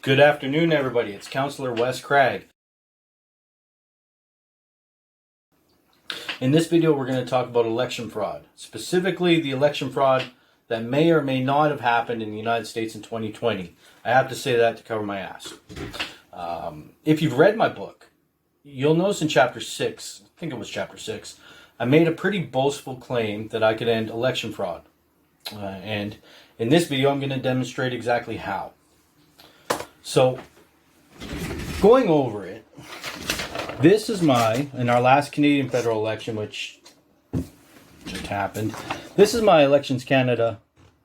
Good afternoon, everybody. It's Councillor Wes Craig. In this video, we're going to talk about election fraud, specifically the election fraud that may or may not have happened in the United States in 2020. I have to say that to cover my ass. If you've read my book, you'll notice in chapter 6, I think it was chapter 6, I made a pretty boastful claim that I could end election fraud. And in this video, I'm going to demonstrate exactly how. So, going over it, this is in our last Canadian federal election, which just happened, this is my Elections Canada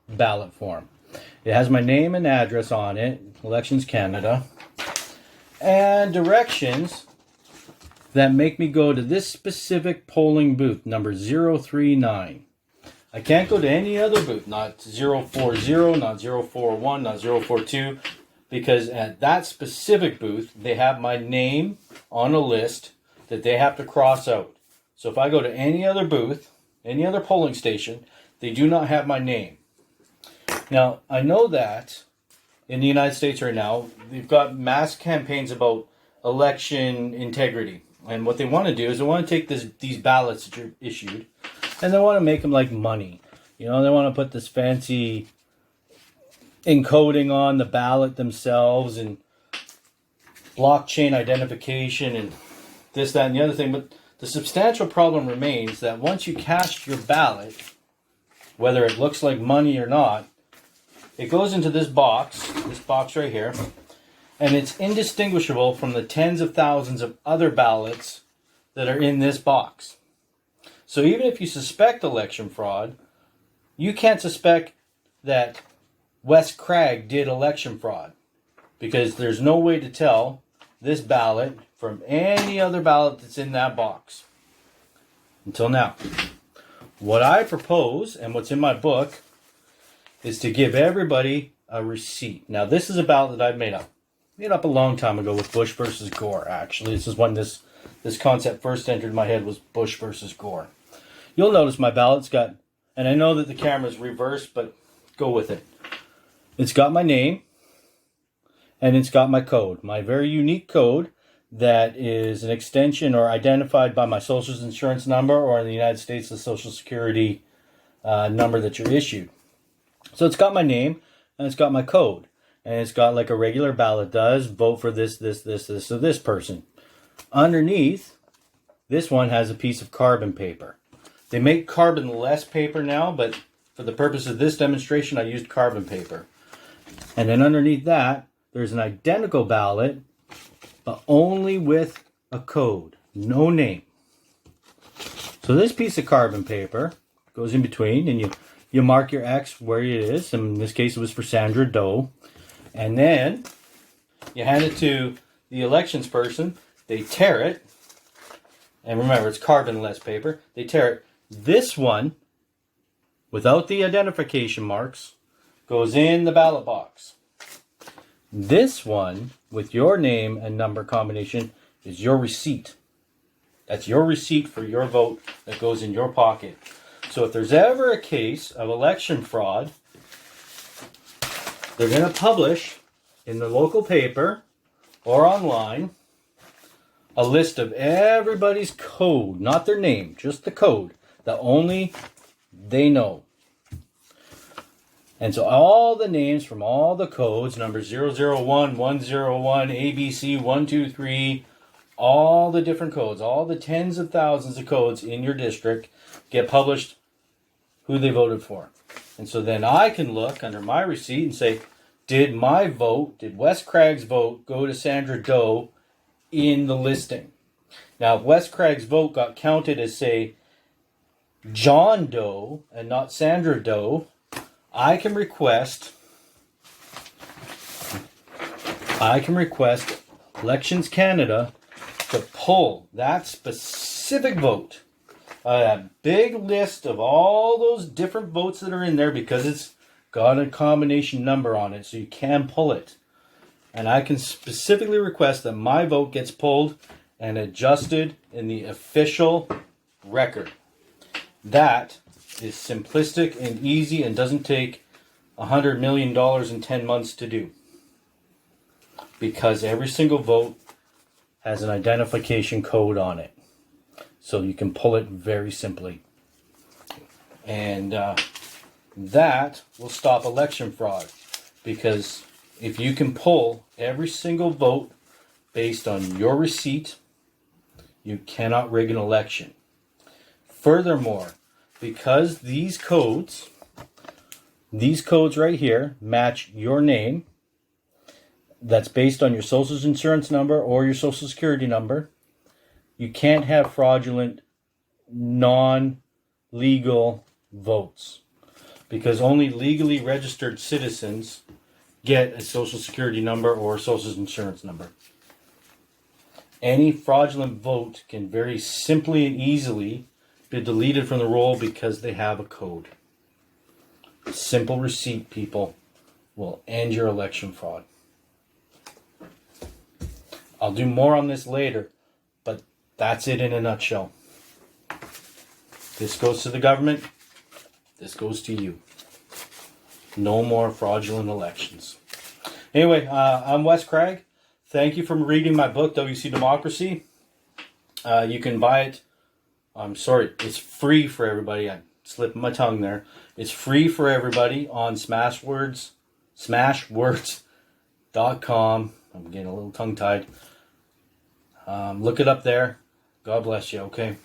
ballot form. It has my name and address on it, Elections Canada, and directions that make me go to this specific polling booth, number 039. I can't go to any other booth, not 040, not 041, not 042, because at that specific booth, they have my name on a list that they have to cross out. So if I go to any other booth, any other polling station, they do not have my name. Now, I know that in the United States right now, they've got mass campaigns about election integrity. And what they want to do is they want to take these ballots that are issued, and they want to make them like money. You know, they want to put this fancy encoding on the ballot themselves and blockchain identification and this, that, and the other thing. But the substantial problem remains that once you cast your ballot, whether it looks like money or not, it goes into this box right here, and it's indistinguishable from the tens of thousands of other ballots that are in this box. So even if you suspect election fraud, you can't suspect that Wes Craig did election fraud, because there's no way to tell this ballot from any other ballot that's in that box. Until now. What I propose, and what's in my book, is to give everybody a receipt. Now, this is a ballot that I've made up. Made up a long time ago with Bush versus Gore, actually. This is when this concept first entered my head, was Bush versus Gore. You'll notice my ballot's got, and I know that the camera's reversed, but go with it. It's got my name, and it's got my code, my very unique code that is an extension or identified by my social insurance number, or in the United States, the Social Security number that you're issued. So it's got my name, and it's got my code, and it's got, like a regular ballot does, vote for this, so this person. Underneath, this one has a piece of carbon paper. They make carbon-less paper now, but for the purpose of this demonstration, I used carbon paper. And then underneath that, there's an identical ballot, but only with a code, no name. So this piece of carbon paper goes in between, and you mark your X where it is. In this case, it was for Sandra Doe. And then you hand it to the elections person. They tear it. And remember, it's carbon-less paper. They tear it. This one, without the identification marks, goes in the ballot box. This one, with your name and number combination, is your receipt. That's your receipt for your vote that goes in your pocket. So if there's ever a case of election fraud, they're going to publish in the local paper or online a list of everybody's code, not their name, just the code that only they know. And so all the names from all the codes, number 001, 101, ABC, 123, all the different codes, all the tens of thousands of codes in your district get published who they voted for. And so then I can look under my receipt and say, did Wes Craig's vote go to Sandra Doe in the listing? Now, if Wes Craig's vote got counted as, say, John Doe and not Sandra Doe, I can request Elections Canada to pull that specific vote. A big list of all those different votes that are in there, because it's got a combination number on it, so you can pull it. And I can specifically request that my vote gets pulled and adjusted in the official record. That is simplistic and easy and doesn't take $100 million in 10 months to do. because every single vote has an identification code on it. So you can pull it very simply. And that will stop election fraud. Because if you can pull every single vote based on your receipt, you cannot rig an election. Furthermore, because these codes right here match your name, that's based on your social insurance number or your social security number, you can't have fraudulent, non-legal votes. Because only legally registered citizens get a social security number or social insurance number. Any fraudulent vote can very simply and easily be deleted from the roll because they have a code. A simple receipt, people, will end your election fraud. I'll do more on this later, but that's it in a nutshell. This goes to the government. This goes to you. No more fraudulent elections. Anyway, I'm Wes Craig. Thank you for reading my book, WC Democracy. You can buy it. I'm sorry, it's free for everybody. I slipped my tongue there. It's free for everybody on smashwords.com. I'm getting a little tongue-tied. Look it up there. God bless you, okay?